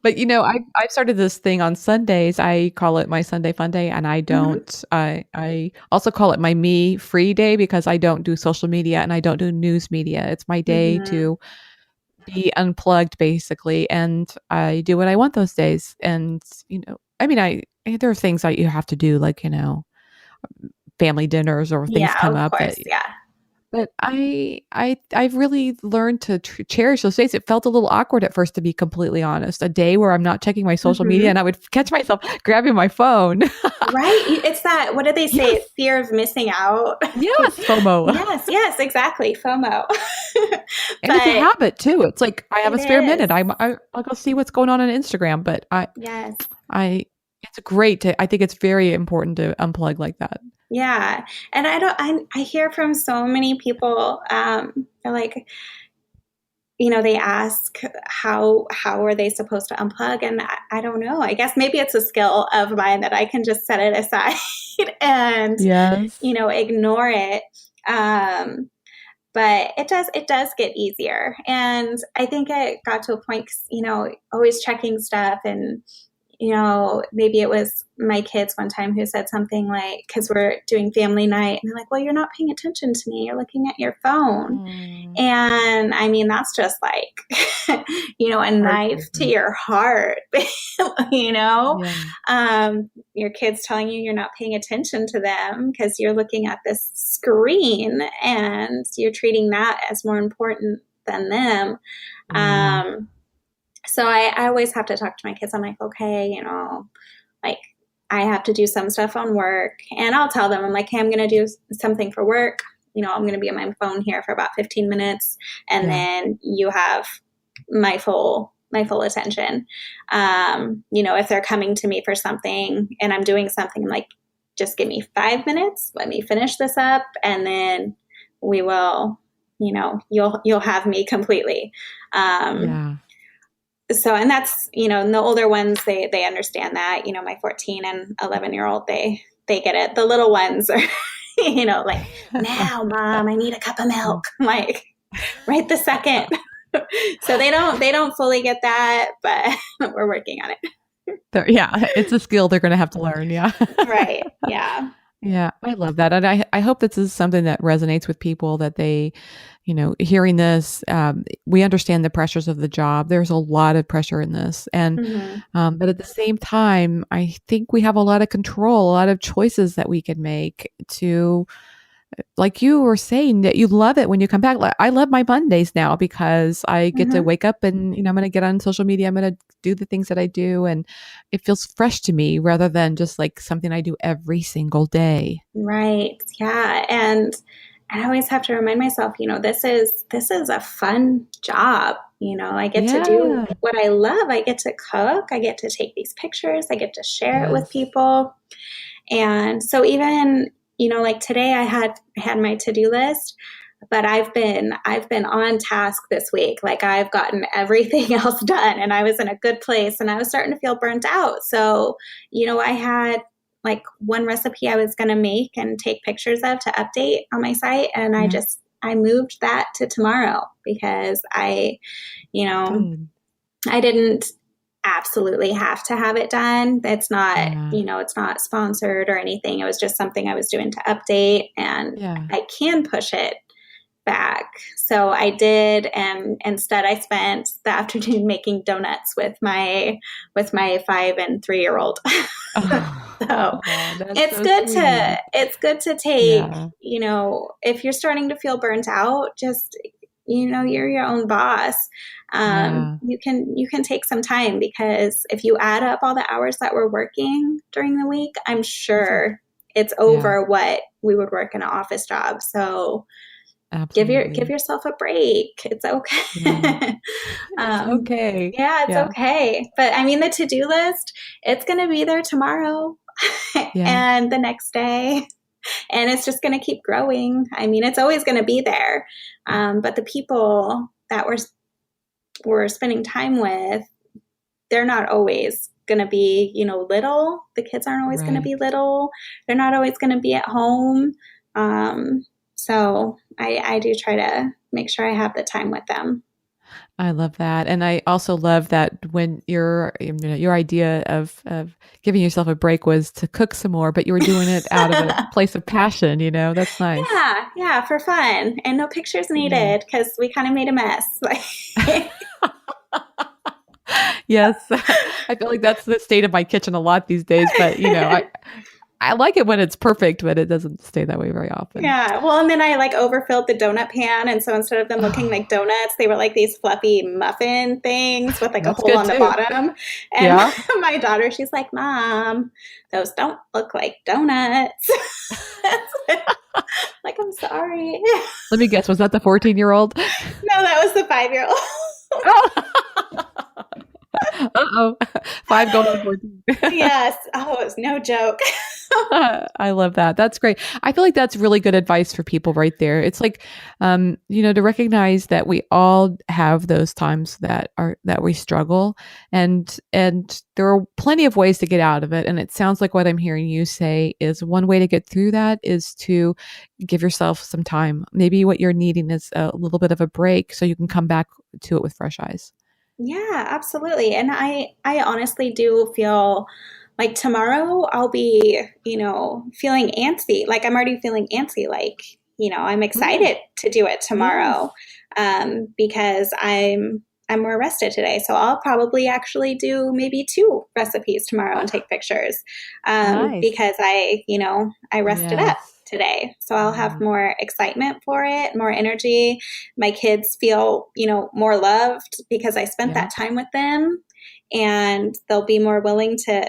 But I've started this thing on Sundays. I call it my Sunday Fun Day, and I don't. I also call it my me free day, because I don't do social media and I don't do news media. It's my day to be unplugged, basically, and I do what I want those days. And there are things that you have to do, like family dinners or things come up. But I've really learned to cherish those days. It felt a little awkward at first, to be completely honest. A day where I'm not checking my social media, and I would catch myself grabbing my phone. Right. It's that, what do they say? Yes. Fear of missing out. Yes. FOMO. Yes, exactly. FOMO. And it's a habit too. It's like, I have a spare minute. I'll go see what's going on Instagram. But it's great I think it's very important to unplug like that. Yeah. And I hear from so many people, like, they ask how are they supposed to unplug? And I don't know. I guess maybe it's a skill of mine that I can just set it aside and, ignore it. but it does get easier. And I think it got to a point, 'cause, always checking stuff, and maybe it was my kids one time who said something like, because we're doing family night, and they're like, well, you're not paying attention to me. You're looking at your phone. And I mean, that's just like, a knife to your heart, your kids telling you you're not paying attention to them because you're looking at this screen and you're treating that as more important than them. So I always have to talk to my kids. I'm like, okay, like I have to do some stuff on work, and I'll tell them, I'm like, hey, I'm going to do something for work. I'm going to be on my phone here for about 15 minutes, and then you have my full attention. If they're coming to me for something and I'm doing something, I'm like, just give me 5 minutes. Let me finish this up, and then we will, you'll have me completely. So, and that's, and the older ones, they understand that, my 14 and 11-year-old, they get it. The little ones are, like, now, Mom, I need a cup of milk. I'm like, right this second. So they don't fully get that, but we're working on it. It's a skill they're going to have to learn. Yeah. Right. Yeah. Yeah, I love that. And I hope this is something that resonates with people, that they, hearing this, we understand the pressures of the job. There's a lot of pressure in this. And, but at the same time, I think we have a lot of control, a lot of choices that we can make to, like you were saying, that you love it when you come back. I love my Mondays now because I get to wake up and, I'm going to get on social media. I'm going to do the things that I do. And it feels fresh to me rather than just like something I do every single day. Right. Yeah. And I always have to remind myself, this is a fun job. I get to do what I love. I get to cook. I get to take these pictures. I get to share it with people. And so even, like today I had my to-do list, but I've been on task this week. Like I've gotten everything else done, and I was in a good place, and I was starting to feel burnt out. So, I had like one recipe I was going to make and take pictures of to update on my site. And I moved that to tomorrow because I didn't absolutely have to have it done. It's not, it's not sponsored or anything. It was just something I was doing to update, and I can push it back. So I did, and instead I spent the afternoon making donuts with my 5 and 3-year-old. So it's good to take, if you're starting to feel burnt out, just, you're your own boss. You can take some time, because if you add up all the hours that we're working during the week, I'm sure it's over what we would work in an office job. So absolutely. give yourself a break. It's okay. It's okay. It's okay. But I mean, the to-do list, it's going to be there tomorrow and the next day. And it's just going to keep growing. I mean, it's always going to be there. But the people that we're spending time with, they're not always going to be, little. The kids aren't always going to be little. They're not always going to be at home. So I do try to make sure I have the time with them. I love that. And I also love that when your idea of giving yourself a break was to cook some more, but you were doing it out of a place of passion, that's nice. Yeah, for fun. And no pictures needed, because we kind of made a mess. Yes. I feel like that's the state of my kitchen a lot these days, but I like it when it's perfect, but it doesn't stay that way very often. Yeah. Well, and then I overfilled the donut pan. And so instead of them looking like donuts, they were like these fluffy muffin things with a hole on the bottom. And my daughter, she's like, Mom, those don't look like donuts. Like, I'm sorry. Let me guess. Was that the 14-year-old? No, that was the 5-year-old. Uh-oh. 5 going on 14. Yes. Oh, it was no joke. I love that. That's great. I feel like that's really good advice for people right there. It's like, to recognize that we all have those times that we struggle, and there are plenty of ways to get out of it. And it sounds like what I'm hearing you say is one way to get through that is to give yourself some time. Maybe what you're needing is a little bit of a break so you can come back to it with fresh eyes. Yeah, absolutely. And I honestly do feel like tomorrow I'll be, feeling antsy. Like I'm already feeling antsy. Like, I'm Mm, excited to do it yes. tomorrow, because I'm more rested today. So I'll probably actually do maybe two recipes tomorrow and Ah, take pictures, nice. because I rested up Yes. today. So I'll have Yeah. more excitement for it, more energy. My kids feel, more loved because I spent Yeah. that time with them, and they'll be more willing to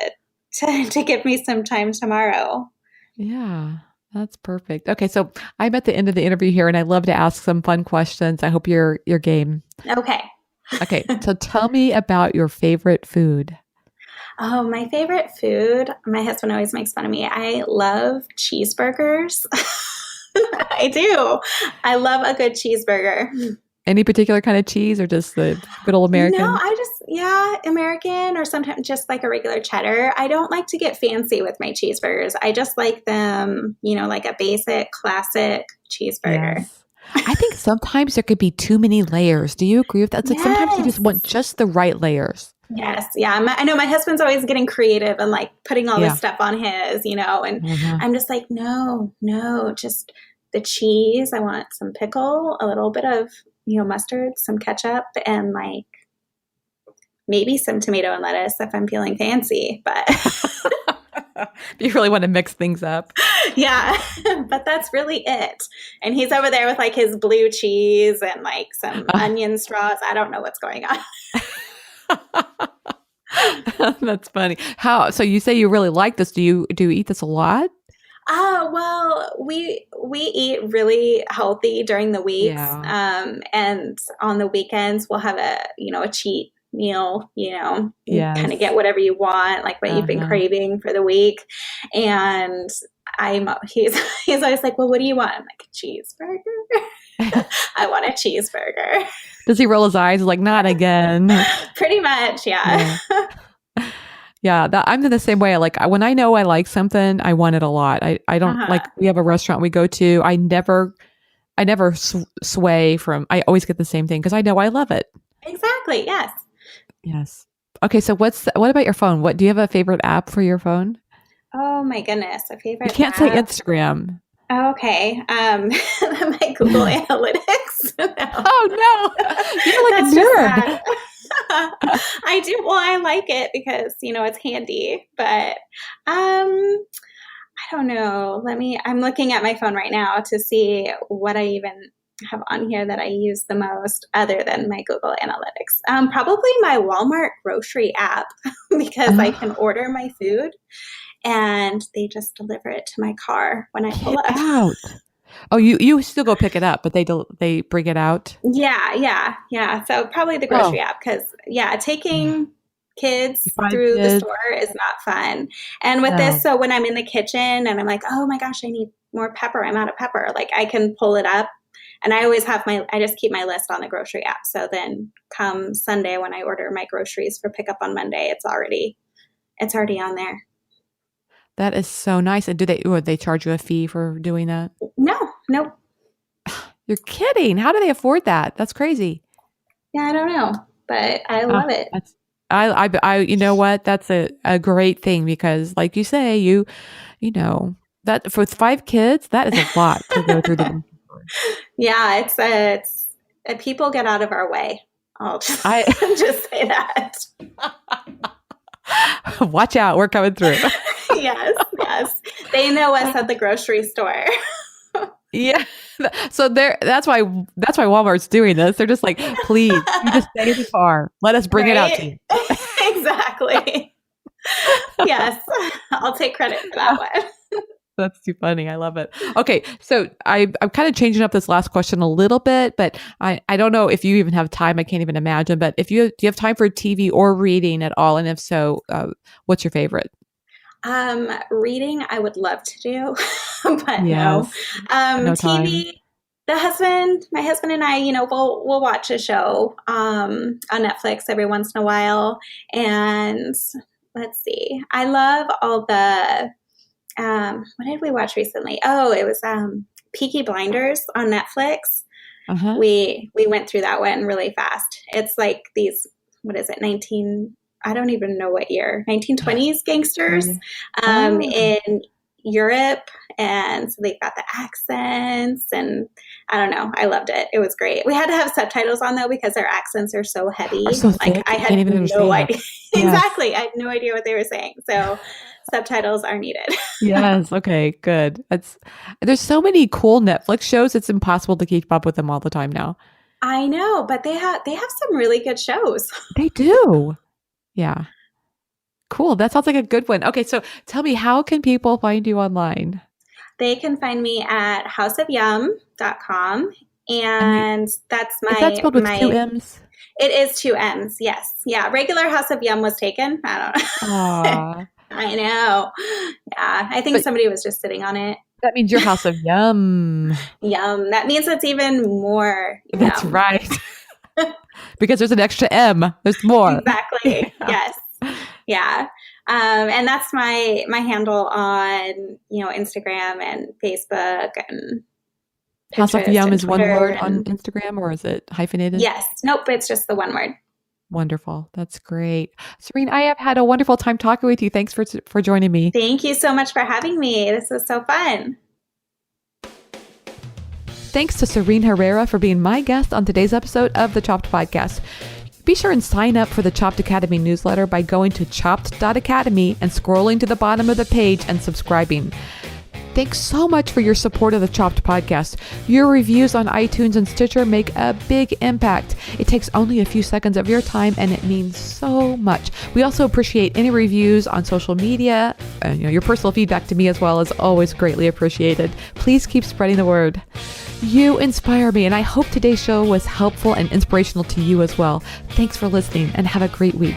give me some time tomorrow. Yeah. That's perfect. Okay, so I'm at the end of the interview here and I love to ask some fun questions. I hope you're game. Okay. Okay, so tell me about your favorite food. Oh, my favorite food. My husband always makes fun of me. I love cheeseburgers. I do. I love a good cheeseburger. Any particular kind of cheese or just the good old No, American? yeah, American or sometimes just like a regular cheddar. I don't like to get fancy with my cheeseburgers. I just like them, like a basic, classic cheeseburger. Yes. I think sometimes there could be too many layers. Do you agree with that? It's like sometimes you just Yes. want just the right layers. Yes. Yeah. I know my husband's always getting creative and like putting all this Yeah. stuff on his, and Uh-huh. I'm just like, no, no, just the cheese. I want some pickle, a little bit of, mustard, some ketchup, and like maybe some tomato and lettuce if I'm feeling fancy. But You really want to mix things up. yeah, but that's really it. And he's over there with like his blue cheese and like some onion straws. I don't know what's going on. That's funny. How so you say you really like this. Do you eat this a lot? Well, we eat really healthy during the weeks, Yeah. and on the weekends we'll have a cheat meal. You kind of Yes. get whatever you want, like what you've been Uh-huh. craving for the week. And he's he's always like, "Well, what do you want?" I'm like, "A cheeseburger." I want a cheeseburger. Does he roll his eyes like not again? Pretty much, yeah. Yeah. Yeah, I'm the same way. Like when I know I like something, I want it a lot. I don't Uh-huh. like we have a restaurant we go to. I never sway from. I always get the same thing because I know I love it. Exactly. Yes. Yes. Okay, so what about your phone? What do you have a favorite app for your phone? Oh my goodness, a You favorite can't say app. Instagram. Okay. My Google Analytics. No. Oh no, you're like That's a just nerd. sad. I do. Well, I like it because, it's handy, but I don't know. I'm looking at my phone right now to see what I even have on here that I use the most other than my Google Analytics. Probably my Walmart grocery app because I can Oh, order my food and they just deliver it to my car when I pull get up. out. Oh, you still go pick it up, but they bring it out. Yeah, yeah, yeah. So probably the grocery Oh, app because yeah, yeah. taking kids 5 through the kids. store is not fun. And with this, No. so when I'm in the kitchen and I'm like, oh my gosh, I need more pepper. I'm out of pepper. Like I can pull it up, and I just keep my list on the grocery app. So then come Sunday when I order my groceries for pickup on Monday, it's already on there. That is so nice. And would they charge you a fee for doing that? No, nope. You're kidding. How do they afford that? That's crazy. Yeah, I don't know, but I Oh, love it. that's you know what? That's a great thing because like you say, you know, that for 5 kids, that is a lot to go through the grocery store. Yeah, people get out of our way. I'll just I just say that. watch out, we're coming through. Yes, yes. They know us at the grocery store. Yeah. So that's why Walmart's doing this. They're just like, please, you just stay in the car. Let us bring it out to Right? you. Exactly. Yes. I'll take credit for that one. That's too funny. I love it. Okay, so I'm kind of changing up this last question a little bit, but I don't know if you even have time. I can't even imagine. But do you have time for TV or reading at all? And if so, what's your favorite? Reading, I would love to do, but no. Yes. No time. TV, my husband and I, we'll watch a show on Netflix every once in a while. And let's see, I love all the, what did we watch recently? Oh, it was Peaky Blinders on Netflix. Uh-huh. We went through that one really fast. It's like these, what is it, I don't even know what year, 1920s gangsters in Europe. And so they've got the accents, and I don't know. I loved it. It was great. We had to have subtitles on though, because their accents are so heavy. So thick, I had no idea. Exactly. I had no idea what they were saying. So subtitles are needed. Yes. Okay, good. There's so many cool Netflix shows. It's impossible to keep up with them all the time now. I know, but they have some really good shows. They do. Yeah. Cool. That sounds like a good one. Okay, so tell me, how can people find you online? They can find me at houseofyum.com. And that's my... Is that spelled with 2 M's? It is 2 M's, yes. Yeah, regular House of Yum was taken. I don't know. I know. Yeah, I think somebody was just sitting on it. That means your House of Yum. Yum. That means it's even more yum. That's right. Because there's an extra M. There's more. Exactly. Yes. Yeah. And that's my handle on, Instagram and Facebook and Pinterest. House of Yum is one word and on Instagram, or is it hyphenated? Yes. Nope. It's just the one word. Wonderful. That's great. Serene, I have had a wonderful time talking with you. Thanks for joining me. Thank you so much for having me. This was so fun. Thanks to Serene Herrera for being my guest on today's episode of the Chopped Podcast. Be sure and sign up for the Chopped Academy newsletter by going to chopped.academy and scrolling to the bottom of the page and subscribing. Thanks so much for your support of the Chopped Podcast. Your reviews on iTunes and Stitcher make a big impact. It takes only a few seconds of your time, and it means so much. We also appreciate any reviews on social media. Your personal feedback to me as well is always greatly appreciated. Please keep spreading the word. You inspire me, and I hope today's show was helpful and inspirational to you as well. Thanks for listening, and have a great week.